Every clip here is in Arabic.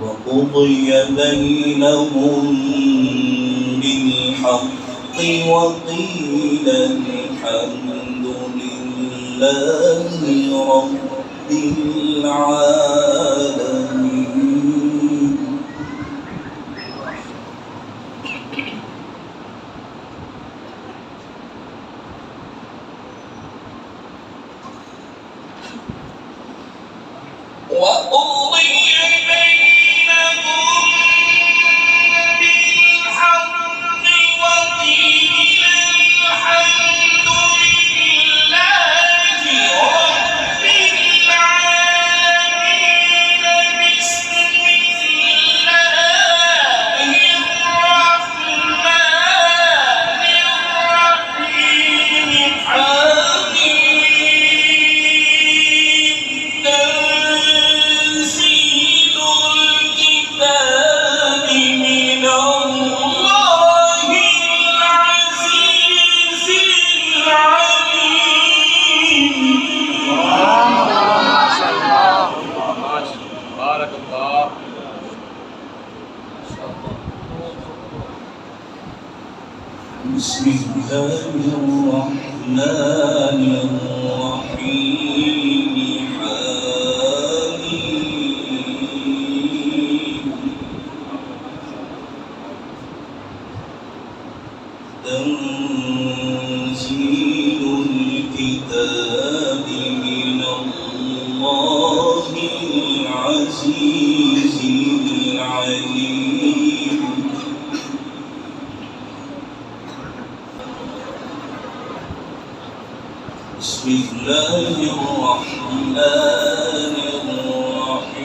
وقضي بينهم بالحق وقيل الحمد لله رب العالمين. وقضي بينهم بالحق وقيل الحمد لله رب العالمين. بسم الله الرحمن الرحيم. تنزيل الكتاب من الله العزيز العليم. بارك الله. بسم الله الرحمن الرحيم. حميم. تنزيل الكتاب من الله العزيز العليم. بسم الله الرحمن الرحيم.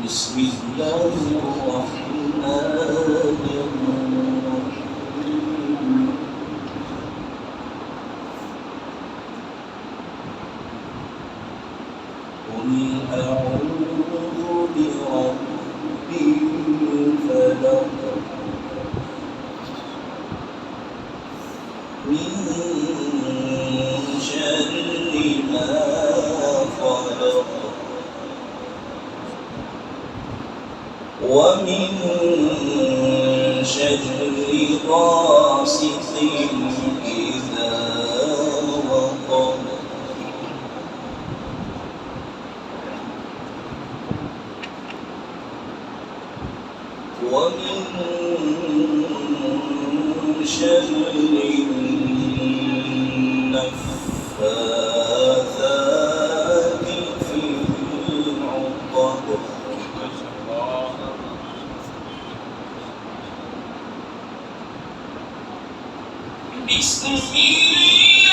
بسم الله الرحمن الرحيم. قل أعوذ برب الفلق من شر ما خلق ومن شر غاسق إذا وقب ومن شر النفاثات في العقد بسم الله